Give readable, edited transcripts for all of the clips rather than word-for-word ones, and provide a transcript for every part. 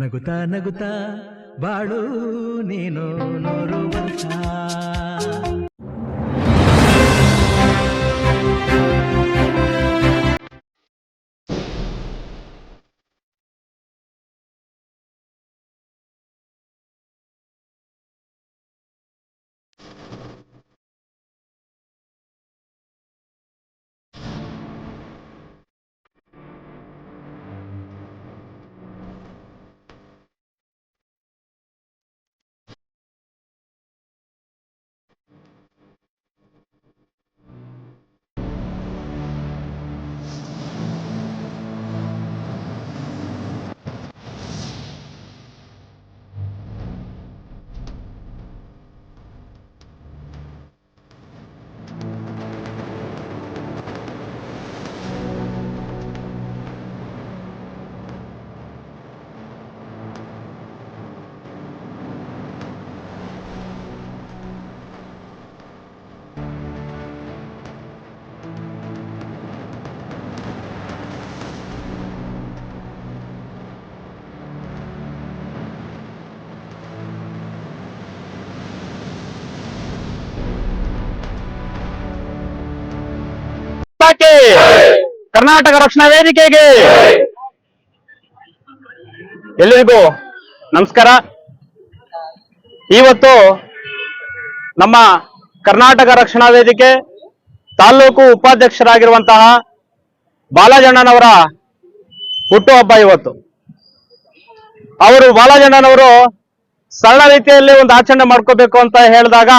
ನಗುತ್ತಾ ನಗುತ್ತಾ ಬಾಳು ನೀನು 100 ವರ್ಷ. ಕರ್ನಾಟಕ ರಕ್ಷಣಾ ವೇದಿಕೆಗೆ ಎಲ್ಲರಿಗೂ ನಮಸ್ಕಾರ. ಇವತ್ತು ನಮ್ಮ ಕರ್ನಾಟಕ ರಕ್ಷಣಾ ವೇದಿಕೆ ತಾಲೂಕು ಉಪಾಧ್ಯಕ್ಷರಾಗಿರುವಂತಹ ಬಾಲಜಣ್ಣನವರ ಹುಟ್ಟುಹಬ್ಬ ಇವತ್ತು. ಅವರು ಬಾಲಜಣ್ಣನವರು ಸರಳ ರೀತಿಯಲ್ಲಿ ಒಂದು ಆಚರಣೆ ಮಾಡ್ಕೋಬೇಕು ಅಂತ ಹೇಳಿದಾಗ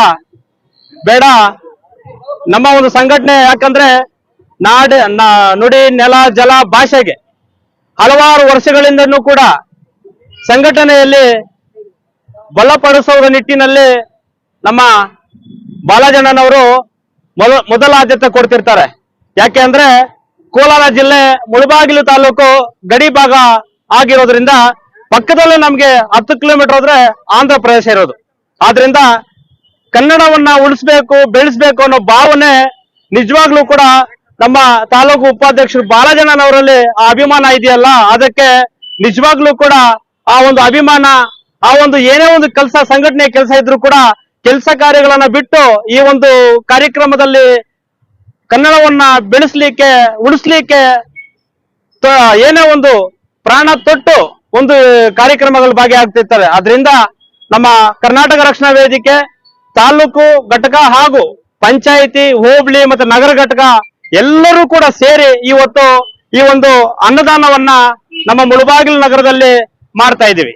ಬೇಡ, ನಮ್ಮ ಒಂದು ಸಂಘಟನೆ ಯಾಕಂದ್ರೆ ನುಡಿ ನೆಲ ಜಲ ಭಾಷೆಗೆ ಹಲವಾರು ವರ್ಷಗಳಿಂದನೂ ಕೂಡ ಸಂಘಟನೆಯಲ್ಲಿ ಬಲಪಡಿಸುವ ನಿಟ್ಟಿನಲ್ಲಿ ನಮ್ಮ ಬಾಲಜಣ್ಣನವರು ಮೊದಲ ಆದ್ಯತೆ ಕೊಡ್ತಿರ್ತಾರೆ. ಯಾಕೆ ಅಂದ್ರೆ ಕೋಲಾರ ಜಿಲ್ಲೆ ಮುಳಬಾಗಿಲು ತಾಲೂಕು ಗಡಿ ಭಾಗ ಆಗಿರೋದ್ರಿಂದ ಪಕ್ಕದಲ್ಲೇ ನಮ್ಗೆ 10 ಕಿಲೋಮೀಟರ್ ಹೋದ್ರೆ ಆಂಧ್ರ ಪ್ರದೇಶ ಇರೋದು. ಆದ್ರಿಂದ ಕನ್ನಡವನ್ನ ಉಳಿಸ್ಬೇಕು ಬೆಳೆಸ್ಬೇಕು ಅನ್ನೋ ಭಾವನೆ ನಿಜವಾಗ್ಲೂ ಕೂಡ ನಮ್ಮ ತಾಲೂಕು ಉಪಾಧ್ಯಕ್ಷರು ಬಾಲಜಣ್ಣನವರಲ್ಲಿ ಆ ಅಭಿಮಾನ ಇದೆಯಲ್ಲ, ಅದಕ್ಕೆ ನಿಜವಾಗ್ಲೂ ಕೂಡ ಆ ಒಂದು ಅಭಿಮಾನ, ಆ ಒಂದು ಏನೇ ಒಂದು ಕೆಲಸ ಸಂಘಟನೆ ಕೆಲಸ ಇದ್ರೂ ಕೂಡ ಕೆಲಸ ಕಾರ್ಯಗಳನ್ನ ಬಿಟ್ಟು ಈ ಒಂದು ಕಾರ್ಯಕ್ರಮದಲ್ಲಿ ಕನ್ನಡವನ್ನ ಬೆಳೆಸ್ಲಿಕ್ಕೆ ಉಳಿಸ್ಲಿಕ್ಕೆ ಏನೇ ಒಂದು ಪ್ರಾಣ ತೊಟ್ಟು ಒಂದು ಕಾರ್ಯಕ್ರಮಗಳು ಭಾಗಿಯಾಗ್ತಿರ್ತಾರೆ. ಅದರಿಂದ ನಮ್ಮ ಕರ್ನಾಟಕ ರಕ್ಷಣಾ ವೇದಿಕೆ ತಾಲೂಕು ಘಟಕ ಹಾಗೂ ಪಂಚಾಯಿತಿ, ಹೋಬಳಿ ಮತ್ತೆ ನಗರ ಘಟಕ ಎಲ್ಲರೂ ಕೂಡ ಸೇರಿ ಇವತ್ತು ಈ ಒಂದು ಅನ್ನದಾನವನ್ನ ನಮ್ಮ ಮುಳಬಾಗಿಲು ನಗರದಲ್ಲಿ ಮಾಡ್ತಾ ಇದ್ದೀವಿ.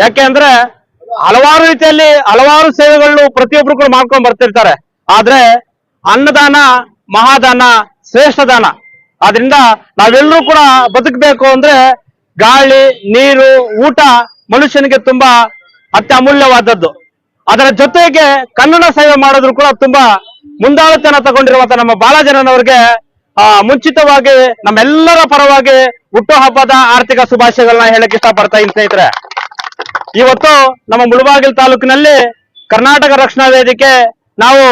ಯಾಕೆ ಅಂದ್ರೆ ಹಲವಾರು ರೀತಿಯಲ್ಲಿ ಹಲವಾರು ಸೇವೆಗಳನ್ನು ಪ್ರತಿಯೊಬ್ರು ಕೂಡ ಮಾಡ್ಕೊಂಡು ಬರ್ತಿರ್ತಾರೆ. ಆದ್ರೆ ಅನ್ನದಾನ ಮಹಾದಾನ ಶ್ರೇಷ್ಠ ದಾನ. ಆದ್ರಿಂದ ನಾವೆಲ್ಲರೂ ಕೂಡ ಬದುಕಬೇಕು ಅಂದ್ರೆ ಗಾಳಿ, ನೀರು, ಊಟ ಮನುಷ್ಯನಿಗೆ ತುಂಬಾ ಅತ್ಯಮೂಲ್ಯವಾದದ್ದು. ಅದರ ಜೊತೆಗೆ ಕನ್ನಡ ಸೇವೆ ಮಾಡೋದ್ರು ಕೂಡ ತುಂಬಾ ಮುಂದಾಳತೆಯನ್ನ ತಗೊಂಡಿರುವಂತ ನಮ್ಮ ಬಾಲಜಣ್ಣನವರಿಗೆ ಮುಂಚಿತವಾಗಿ ನಮ್ಮೆಲ್ಲರ ಪರವಾಗಿ ಹುಟ್ಟುಹಬ್ಬದ ಆರ್ಥಿಕ ಶುಭಾಶಯಗಳನ್ನ ಹೇಳಕ್ ಇಷ್ಟಪಡ್ತಾ ಇದ್ದೀನಿ ಸ್ನೇಹಿತರೆ. ಇವತ್ತು ನಮ್ಮ ಮುಳಬಾಗಿಲು ತಾಲೂಕಿನಲ್ಲಿ ಕರ್ನಾಟಕ ರಕ್ಷಣಾ ವೇದಿಕೆ ನಾವು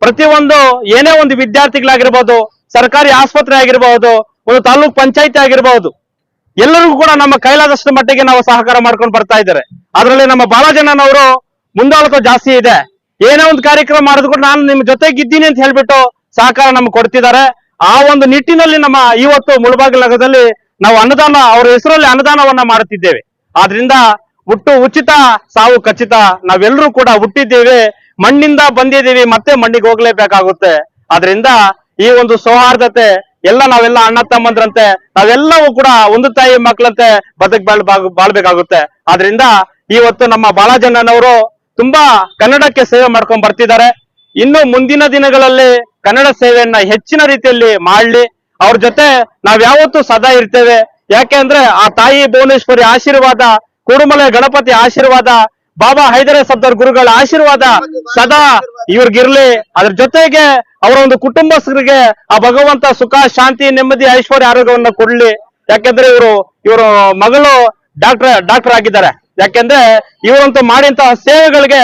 ಪ್ರತಿಯೊಂದು ಏನೇ ಒಂದು ವಿದ್ಯಾರ್ಥಿಗಳಾಗಿರ್ಬೋದು, ಸರ್ಕಾರಿ ಆಸ್ಪತ್ರೆ ಆಗಿರಬಹುದು, ಒಂದು ತಾಲೂಕ್ ಪಂಚಾಯತಿ ಆಗಿರಬಹುದು, ಎಲ್ಲರಿಗೂ ಕೂಡ ನಮ್ಮ ಕೈಲಾದಷ್ಟು ಮಟ್ಟಿಗೆ ನಾವು ಸಹಕಾರ ಮಾಡ್ಕೊಂಡು ಬರ್ತಾ ಇದ್ದಾರೆ. ಅದರಲ್ಲಿ ನಮ್ಮ ಬಾಲಜಣ್ಣನವರು ಮುಂದಾಳತ್ವ ಜಾಸ್ತಿ ಇದೆ. ಏನೇ ಒಂದು ಕಾರ್ಯಕ್ರಮ ಮಾಡಿದ್ರು ಕೂಡ ನಾನು ನಿಮ್ ಜೊತೆಗಿದ್ದೀನಿ ಅಂತ ಹೇಳ್ಬಿಟ್ಟು ಸಹಕಾರ ನಮ್ಗೆ ಕೊಡ್ತಿದ್ದಾರೆ. ಆ ಒಂದು ನಿಟ್ಟಿನಲ್ಲಿ ನಮ್ಮ ಇವತ್ತು ಮುಳಬಾಗಿಲು ನಗರದಲ್ಲಿ ನಾವು ಅನ್ನದಾನ, ಅವರ ಹೆಸರಲ್ಲಿ ಅನ್ನದಾನವನ್ನ ಮಾಡುತ್ತಿದ್ದೇವೆ. ಆದ್ರಿಂದ ಹುಟ್ಟು ಉಚಿತ ಸಾವು ಖಚಿತ. ನಾವೆಲ್ಲರೂ ಕೂಡ ಹುಟ್ಟಿದ್ದೇವೆ, ಮಣ್ಣಿಂದ ಬಂದಿದ್ದೀವಿ, ಮತ್ತೆ ಮಣ್ಣಿಗೆ ಹೋಗ್ಲೇಬೇಕಾಗುತ್ತೆ. ಆದ್ರಿಂದ ಈ ಒಂದು ಸೌಹಾರ್ದತೆ ನಾವೆಲ್ಲ ಅಣ್ಣ ತಮ್ಮಂದ್ರಂತೆ ನಾವೆಲ್ಲವೂ ಕೂಡ ಒಂದು ತಾಯಿ ಮಕ್ಕಳಂತೆ ಬಾಳ್ಬೇಕಾಗುತ್ತೆ. ಆದ್ರಿಂದ ಇವತ್ತು ನಮ್ಮ ಬಾಲಜಣ್ಣನವರು ತುಂಬಾ ಕನ್ನಡಕ್ಕೆ ಸೇವೆ ಮಾಡ್ಕೊಂಡ್ ಬರ್ತಿದ್ದಾರೆ. ಇನ್ನು ಮುಂದಿನ ದಿನಗಳಲ್ಲಿ ಕನ್ನಡ ಸೇವೆಯನ್ನ ಹೆಚ್ಚಿನ ರೀತಿಯಲ್ಲಿ ಮಾಡ್ಲಿ. ಅವ್ರ ಜೊತೆ ನಾವ್ಯಾವತ್ತೂ ಸದಾ ಇರ್ತೇವೆ. ಯಾಕೆ ಅಂದ್ರೆ ಆ ತಾಯಿ ಭುವನೇಶ್ವರಿ ಆಶೀರ್ವಾದ, ಕುಡುಮಲೆ ಗಣಪತಿ ಆಶೀರ್ವಾದ, ಬಾಬಾ ಹೈದರ ಸಬ್ದರ್ ಗುರುಗಳ ಆಶೀರ್ವಾದ ಸದಾ ಇವ್ರಿಗಿರ್ಲಿ. ಅದ್ರ ಜೊತೆಗೆ ಅವರ ಒಂದು ಕುಟುಂಬಸ್ಥರಿಗೆ ಆ ಭಗವಂತ ಸುಖ, ಶಾಂತಿ, ನೆಮ್ಮದಿ, ಐಶ್ವರ್ಯ, ಆರೋಗ್ಯವನ್ನ ಕೊಡ್ಲಿ. ಯಾಕೆಂದ್ರೆ ಇವರು ಮಗಳು ಡಾಕ್ಟರ್ ಆಗಿದ್ದಾರೆ. ಯಾಕೆಂದ್ರೆ ಇವರಂತೂ ಮಾಡಿದಂತಹ ಸೇವೆಗಳಿಗೆ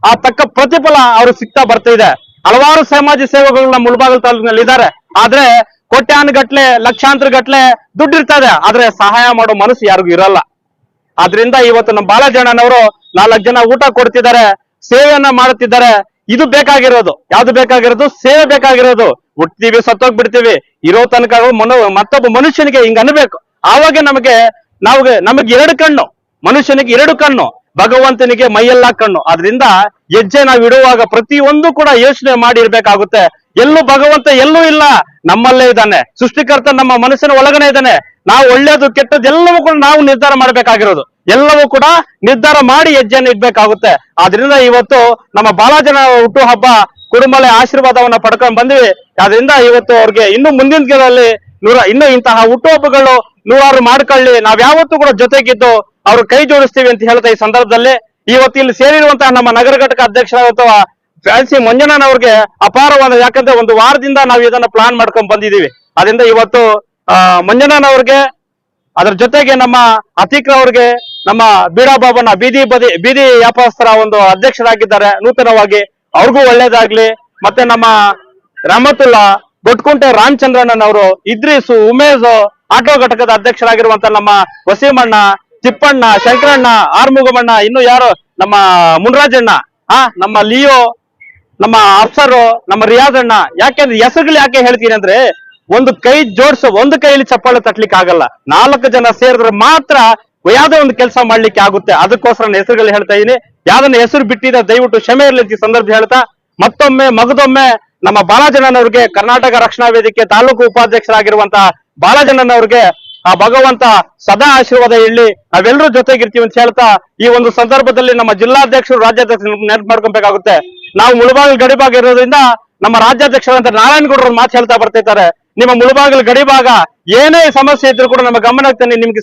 ಆ ತಕ್ಕ ಪ್ರತಿಫಲ ಅವ್ರಿಗೆ ಸಿಗ್ತಾ ಬರ್ತಿದೆ. ಹಲವಾರು ಸಮಾಜ ಸೇವೆಗಳನ್ನ ಮುಳಬಾಗಿಲು ತಾಲೂಕಿನಲ್ಲಿ ಇದ್ದಾರೆ. ಆದ್ರೆ ಕೋಟ್ಯಾನು ಗಟ್ಲೆ, ಲಕ್ಷಾಂತರ ಗಟ್ಲೆ ದುಡ್ಡು ಇರ್ತದೆ, ಆದ್ರೆ ಸಹಾಯ ಮಾಡೋ ಮನಸ್ಸು ಯಾರಿಗೂ ಇರಲ್ಲ. ಆದ್ರಿಂದ ಇವತ್ತು ನಮ್ಮ ಬಾಲಜಣ್ಣನವರು 4 ಜನ ಊಟ ಕೊಡ್ತಿದ್ದಾರೆ, ಸೇವೆಯನ್ನ ಮಾಡುತ್ತಿದ್ದಾರೆ. ಇದು ಬೇಕಾಗಿರೋದು, ಯಾವ್ದು ಬೇಕಾಗಿರೋದು? ಸೇವೆ ಬೇಕಾಗಿರೋದು. ಹುಟ್ತೀವಿ, ಸತ್ತೋಗ್ಬಿಡ್ತೀವಿ, ಇರೋ ತನಕ ಮತ್ತೊಬ್ಬ ಮನುಷ್ಯನಿಗೆ ಹಿಂಗ ಅನ್ಬೇಕು. ಆವಾಗ ನಮಗೆ ನಮಗೆ 2 ಕಣ್ಣು, ಮನುಷ್ಯನಿಗೆ 2 ಕಣ್ಣು, ಭಗವಂತನಿಗೆ ಮೈಯೆಲ್ಲ ಕಣ್ಣು. ಆದ್ರಿಂದ ಹೆಜ್ಜೆ ನಾವು ಇಡುವಾಗ ಪ್ರತಿಯೊಂದು ಕೂಡ ಯೋಚನೆ ಮಾಡಿ ಇರ್ಬೇಕಾಗುತ್ತೆ. ಎಲ್ಲೂ ಭಗವಂತ ಎಲ್ಲೂ ಇಲ್ಲ, ನಮ್ಮಲ್ಲೇ ಇದ್ದಾನೆ. ಸೃಷ್ಟಿಕರ್ತ ನಮ್ಮ ಮನಸ್ಸಿನ ಒಳಗನೆ ಇದ್ದಾನೆ. ನಾವು ಒಳ್ಳೇದು ಕೆಟ್ಟದ್ದು ಎಲ್ಲವೂ ಕೂಡ ನಾವು ನಿರ್ಧಾರ ಮಾಡ್ಬೇಕಾಗಿರೋದು. ಎಲ್ಲವೂ ಕೂಡ ನಿರ್ಧಾರ ಮಾಡಿ ಹೆಜ್ಜೆಯನ್ನು ಇಡ್ಬೇಕಾಗುತ್ತೆ. ಆದ್ರಿಂದ ಇವತ್ತು ನಮ್ಮ ಬಾಲಾಜನ ಹುಟ್ಟು ಹಬ್ಬ ಕುರುಮಲೆ ಆಶೀರ್ವಾದವನ್ನ ಪಡ್ಕೊಂಡ್ ಬಂದ್ವಿ. ಆದ್ರಿಂದ ಇವತ್ತು ಅವ್ರಿಗೆ ಇನ್ನು ಮುಂದಿನ ದಿನದಲ್ಲಿ ಇನ್ನು ಇಂತಹ ಹುಟ್ಟುಹಬ್ಬಗಳು 100 ಮಾಡ್ಕೊಳ್ಳಿ. ನಾವ್ ಯಾವತ್ತೂ ಕೂಡ ಜೊತೆಗಿದ್ದು ಅವ್ರ ಕೈ ಜೋಡಿಸ್ತೀವಿ ಅಂತ ಹೇಳ್ತಾ ಈ ಸಂದರ್ಭದಲ್ಲಿ ಇವತ್ತು ಇಲ್ಲಿ ಸೇರಿರುವಂತಹ ನಮ್ಮ ನಗರ ಘಟಕ ಅಧ್ಯಕ್ಷರಾದಂತಹ ಫ್ಯಾನ್ಸಿ ಮಂಜಣ್ಣನವ್ರಿಗೆ ಅಪಾರವಾದ, ಯಾಕಂದ್ರೆ 1 ವಾರದಿಂದ ನಾವು ಇದನ್ನ ಪ್ಲಾನ್ ಮಾಡ್ಕೊಂಡ್ ಬಂದಿದೀವಿ. ಅದರಿಂದ ಇವತ್ತು ಮಂಜಣ್ಣನವ್ರಿಗೆ, ಅದ್ರ ಜೊತೆಗೆ ನಮ್ಮ ಅತೀಕ್ರವ್ರಿಗೆ, ನಮ್ಮ ಬೀಡಾಬಾಬನ ಬೀದಿ ವ್ಯಾಪಾರಸ್ಥರ ಒಂದು ಅಧ್ಯಕ್ಷರಾಗಿದ್ದಾರೆ ನೂತನವಾಗಿ, ಅವ್ರಿಗೂ ಒಳ್ಳೇದಾಗ್ಲಿ. ಮತ್ತೆ ನಮ್ಮ ರಹಮತುಲ್ಲಾ, ದೊಡ್ಡಕುಂಟೆ ರಾಮಚಂದ್ರಣ್ಣನವರು, ಇದ್ರೀಸು, ಉಮೇಶ್, ಆಟೋ ಘಟಕದ ಅಧ್ಯಕ್ಷರಾಗಿರುವಂತ ನಮ್ಮ ವಸೀಮಣ್ಣ, ತಿಪ್ಪಣ್ಣ, ಶಂಕರಣ್ಣ, ಆರ್ಮುಗಮಣ್ಣ, ಇನ್ನು ಯಾರು ನಮ್ಮ ಮುನ್ರಾಜಣ್ಣ, ನಮ್ಮ ಲಿಯೋ, ನಮ್ಮ ಅಫ್ಸರು, ನಮ್ಮ ರಿಯಾಜಣ್ಣ. ಯಾಕೆಂದ್ರೆ ಹೆಸರುಗಳು ಯಾಕೆ ಹೇಳ್ತೀನಿ ಅಂದ್ರೆ, ಒಂದು ಕೈ ಜೋಡಿಸೋ, ಒಂದು ಕೈಯಲ್ಲಿ ಚಪ್ಪಾಳೆ ತಟ್ಲಿಕ್ಕೆ ಆಗಲ್ಲ. 4 ಜನ ಸೇರಿದ್ರೆ ಮಾತ್ರ ಯಾವುದೇ ಒಂದು ಕೆಲಸ ಮಾಡ್ಲಿಕ್ಕೆ ಆಗುತ್ತೆ. ಅದಕ್ಕೋಸ್ಕರ ಹೆಸರುಗಳು ಹೇಳ್ತಾ ಇದೀನಿ. ಯಾವ್ದನ್ನ ಹೆಸರು ಬಿಟ್ಟಿದೆ ದಯವಿಟ್ಟು ಕ್ಷಮೆ ಇರಲಿ ಈ ಸಂದರ್ಭ ಹೇಳ್ತಾ, ಮತ್ತೊಮ್ಮೆ ಮಗದೊಮ್ಮೆ ನಮ್ಮ ಬಾಲಜಣ್ಣನವ್ರಿಗೆ, ಕರ್ನಾಟಕ ರಕ್ಷಣಾ ವೇದಿಕೆ ತಾಲೂಕು ಉಪಾಧ್ಯಕ್ಷರಾಗಿರುವಂತಹ ಬಾಲಜಣ್ಣನವ್ರಿಗೆ ಆ ಭಗವಂತ ಸದಾ ಆಶೀರ್ವಾದ ಇರಲಿ, ನಾವೆಲ್ಲರೂ ಜೊತೆಗಿರ್ತೀವಿ ಅಂತ ಹೇಳ್ತಾ, ಈ ಒಂದು ಸಂದರ್ಭದಲ್ಲಿ ನಮ್ಮ ಜಿಲ್ಲಾಧ್ಯಕ್ಷರು, ರಾಜ್ಯಾಧ್ಯಕ್ಷರು ನೆನಪು ಮಾಡ್ಕೊಬೇಕಾಗುತ್ತೆ. ನಾವು ಮುಳಬಾಗಿಲು ಗಡಿಭಾಗ ಇರೋದ್ರಿಂದ ನಮ್ಮ ರಾಜ್ಯಾಧ್ಯಕ್ಷರಂತ ನಾರಾಯಣಗೌಡರು ಮಾತು ಹೇಳ್ತಾ ಬರ್ತಿದ್ದಾರೆ, ನಿಮ್ಮ ಮುಳಬಾಗಿಲು ಗಡಿಭಾಗ ಏನೇ ಸಮಸ್ಯೆ ಇದ್ರು ಕೂಡ ನಮ್ಮ ಗಮನಕ್ಕೆ ತನ್ನಿ, ನಿಮ್ಗೆ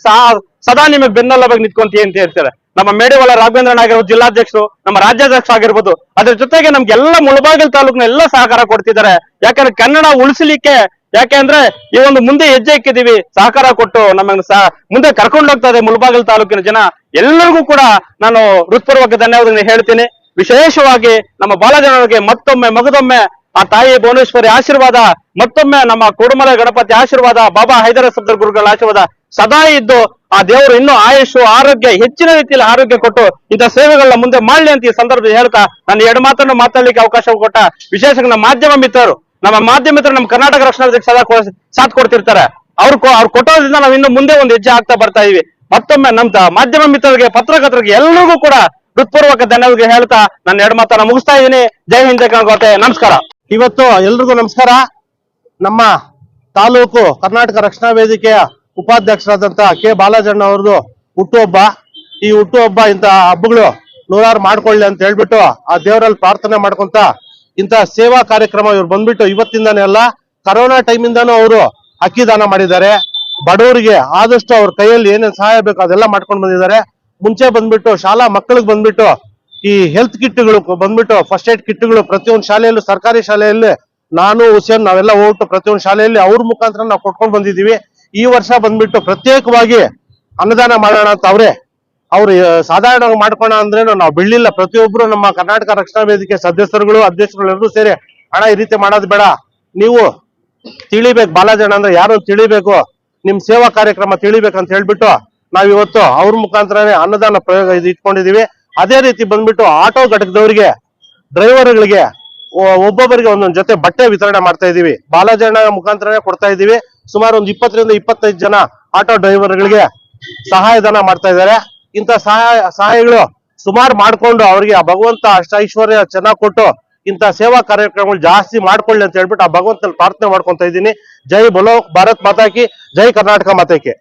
ಸದಾ ನಿಮಗೆ ಬೆನ್ನೆಲುಬಾಗಿ ನಿಂತ್ಕೊಂತೀವಿ ಅಂತ ಹೇಳ್ತಾರೆ. ನಮ್ಮ ಮೇಡಿವಾಳ ರಾಘವೇಂದ್ರನ್ ಆಗಿರ್ಬೋದು ಜಿಲ್ಲಾಧ್ಯಕ್ಷರು, ನಮ್ಮ ರಾಜ್ಯಾಧ್ಯಕ್ಷ ಆಗಿರ್ಬೋದು, ಅದ್ರ ಜೊತೆಗೆ ನಮ್ಗೆ ಎಲ್ಲ ಮುಳಬಾಗಿಲು ತಾಲೂಕಿನ ಎಲ್ಲ ಸಹಕಾರ ಕೊಡ್ತಿದ್ದಾರೆ. ಯಾಕಂದ್ರೆ ಕನ್ನಡ ಉಳಿಸಲಿಕ್ಕೆ, ಯಾಕೆಂದ್ರೆ ಈ ಒಂದು ಮುಂದೆ ಹೆಜ್ಜೆ ಇಕ್ಕಿದೀವಿ, ಸಹಕಾರ ಕೊಟ್ಟು ನಮ್ಮನ್ನು ಮುಂದೆ ಕರ್ಕೊಂಡು ಹೋಗ್ತಾ ಇದೆ ಮುಳಬಾಗಿಲು ತಾಲೂಕಿನ ಜನ. ಎಲ್ಲರಿಗೂ ಕೂಡ ನಾನು ಹೃತ್ಪೂರ್ವಕ ಧನ್ಯವಾದಗಳನ್ನು ಹೇಳ್ತೀನಿ. ವಿಶೇಷವಾಗಿ ನಮ್ಮ ಬಾಲಜನರಿಗೆ ಮತ್ತೊಮ್ಮೆ ಮಗದೊಮ್ಮೆ ಆ ತಾಯಿ ಭುವನೇಶ್ವರಿ ಆಶೀರ್ವಾದ, ಮತ್ತೊಮ್ಮೆ ನಮ್ಮ ಕೂಡುಮಲೆ ಗಣಪತಿ ಆಶೀರ್ವಾದ, ಬಾಬಾ ಹೈದರ ಸಬ್ದರ್ ಗುರುಗಳ ಆಶೀರ್ವಾದ ಸದಾ ಇದ್ದು ಆ ದೇವರು ಇನ್ನೂ ಆಯುಷು, ಆರೋಗ್ಯ, ಹೆಚ್ಚಿನ ರೀತಿಯಲ್ಲಿ ಆರೋಗ್ಯ ಕೊಟ್ಟು ಇಂಥ ಸೇವೆಗಳನ್ನ ಮುಂದೆ ಮಾಡ್ಲಿ ಅಂತ ಈ ಸಂದರ್ಭದಲ್ಲಿ ಹೇಳ್ತಾ ನಾನು 2 ಮಾತನ್ನು ಮಾತಾಡ್ಲಿಕ್ಕೆ ಅವಕಾಶ ಕೊಟ್ಟ ವಿಶೇಷ ನಮ್ಮ ಮಾಧ್ಯಮ ಮಿತ್ರರು, ನಮ್ಮ ಕರ್ನಾಟಕ ರಕ್ಷಣಾ ವೇದಿಕೆ ಸದಾ ಸಾಥ್ ಕೊಡ್ತಿರ್ತಾರೆ. ಅವ್ರು ಕೊಟ್ಟೋದ್ರಿಂದ ನಾವು ಇನ್ನು ಮುಂದೆ ಒಂದು ಹೆಜ್ಜೆ ಆಗ್ತಾ ಬರ್ತಾ ಇದೀವಿ. ಮತ್ತೊಮ್ಮೆ ನಮ್ಮ ಮಾಧ್ಯಮ ಮಿತ್ರರಿಗೆ, ಪತ್ರಕರ್ತರಿಗೆ ಎಲ್ಲರಿಗೂ ಕೂಡ ಹೃತ್ಪೂರ್ವಕ ಧನ್ಯವಾದ ಹೇಳ್ತಾ ನಾನು 2 ಮಾತನ್ನ ಮುಗಿಸ್ತಾ ಇದ್ದೀನಿ. ಜೈ ಹಿಂದ್, ಜೈ ಕರ್ನಾಟಕ, ನಮಸ್ಕಾರ. ಇವತ್ತು ಎಲ್ರಿಗೂ ನಮಸ್ಕಾರ. ನಮ್ಮ ತಾಲೂಕು ಕರ್ನಾಟಕ ರಕ್ಷಣಾ ವೇದಿಕೆಯ ಉಪಾಧ್ಯಕ್ಷರಾದಂತ ಕೆ ಬಾಲಜಣ್ಣ ಅವ್ರದ್ದು ಹುಟ್ಟುಹಬ್ಬ. ಈ ಹುಟ್ಟುಹಬ್ಬ ಇಂತ ಹಬ್ಬಗಳು 100 ಮಾಡ್ಕೊಳ್ಳಿ ಅಂತ ಹೇಳ್ಬಿಟ್ಟು ಆ ದೇವರಲ್ಲಿ ಪ್ರಾರ್ಥನೆ ಮಾಡ್ಕೊಂತ ಇಂತ ಸೇವಾ ಕಾರ್ಯಕ್ರಮ ಇವ್ರು ಬಂದ್ಬಿಟ್ಟು ಇವತ್ತಿಂದಾನೇ ಅಲ್ಲ, ಕರೋನಾ ಟೈಮಿಂದಾನು ಅವರು ಅಕ್ಕಿ ದಾನ ಮಾಡಿದ್ದಾರೆ. ಬಡವರಿಗೆ ಆದಷ್ಟು ಅವ್ರ ಕೈಯಲ್ಲಿ ಏನೇನ್ ಸಹಾಯ ಬೇಕು ಅದೆಲ್ಲ ಮಾಡ್ಕೊಂಡು ಬಂದಿದ್ದಾರೆ. ಮುಂಚೆ ಬಂದ್ಬಿಟ್ಟು ಶಾಲಾ ಮಕ್ಕಳಿಗೆ ಬಂದ್ಬಿಟ್ಟು ಈ ಹೆಲ್ತ್ ಕಿಟ್ಗಳು ಬಂದ್ಬಿಟ್ಟು ಫಸ್ಟ್ ಏಡ್ ಕಿಟ್ಗಳು ಪ್ರತಿಯೊಂದು ಶಾಲೆಯಲ್ಲೂ, ಸರ್ಕಾರಿ ಶಾಲೆಯಲ್ಲಿ ನಾನು ಹುಸೇನ್ ನಾವೆಲ್ಲ ಹೋಗ್ಬಿಟ್ಟು ಪ್ರತಿಯೊಂದು ಶಾಲೆಯಲ್ಲಿ ಅವ್ರ ಮುಖಾಂತರ ನಾವು ಕೊಟ್ಕೊಂಡು ಬಂದಿದೀವಿ. ಈ ವರ್ಷ ಬಂದ್ಬಿಟ್ಟು ಪ್ರತ್ಯೇಕವಾಗಿ ಅನ್ನದಾನ ಮಾಡೋಣ ಅಂತ ಅವ್ರು ಸಾಧಾರಣವಾಗಿ ಮಾಡ್ಕೋಣ ಅಂದ್ರೆ ನಾವು ಬಿಡ್ಲಿಲ್ಲ. ಪ್ರತಿಯೊಬ್ರು ನಮ್ಮ ಕರ್ನಾಟಕ ರಕ್ಷಣಾ ವೇದಿಕೆ ಸದಸ್ಯರುಗಳು, ಅಧ್ಯಕ್ಷರುಗಳು ಎಲ್ಲರೂ ಸೇರಿ ಹಣ ಈ ರೀತಿ ಮಾಡೋದು ಬೇಡ, ನೀವು ತಿಳಿಬೇಕು ಬಾಲಾಜಣ್ಣ ಅಂದ್ರೆ ಯಾರು ತಿಳಿಬೇಕು, ನಿಮ್ ಸೇವಾ ಕಾರ್ಯಕ್ರಮ ತಿಳಿಬೇಕಂತ ಹೇಳ್ಬಿಟ್ಟು ನಾವಿವತ್ತು ಅವ್ರ ಮುಖಾಂತರನೇ ಅನ್ನದಾನ ಪ್ರಯೋಗ ಇಟ್ಕೊಂಡಿದೀವಿ. ಅದೇ ರೀತಿ ಬಂದ್ಬಿಟ್ಟು ಆಟೋ ಘಟಕದವರಿಗೆ, ಡ್ರೈವರ್ಗಳಿಗೆ ಒಬ್ಬೊಬ್ಬರಿಗೆ ಒಂದೊಂದ್ ಜೊತೆ ಬಟ್ಟೆ ವಿತರಣೆ ಮಾಡ್ತಾ ಇದೀವಿ. ಬಾಲಾಜಣ್ಣ ಮುಖಾಂತರನೇ ಕೊಡ್ತಾ ಇದೀವಿ. ಸುಮಾರು ಒಂದು 20 ರಿಂದ 25 ಜನ ಆಟೋ ಡ್ರೈವರ್ಗಳಿಗೆ ಸಹಾಯಧನ ಮಾಡ್ತಾ ಇದ್ದಾರೆ. ಇಂಥ ಸಹಾಯಗಳು ಸುಮಾರು ಮಾಡ್ಕೊಂಡು ಅವ್ರಿಗೆ ಆ ಭಗವಂತ ಅಷ್ಟ ಐಶ್ವರ್ಯ ಚೆನ್ನಾಗಿ ಕೊಟ್ಟು ಇಂಥ ಸೇವಾ ಕಾರ್ಯಕ್ರಮಗಳು ಜಾಸ್ತಿ ಮಾಡ್ಕೊಳ್ಳಿ ಅಂತ ಹೇಳ್ಬಿಟ್ಟು ಆ ಭಗವಂತನ ಪ್ರಾರ್ಥನೆ ಮಾಡ್ಕೊಂತ ಇದ್ದೀನಿ. ಜೈ ಬೋಲೋ ಭಾರತ್ ಮಾತಾಕಿ, ಜೈ ಕರ್ನಾಟಕ ಮಾತಾಕಿ.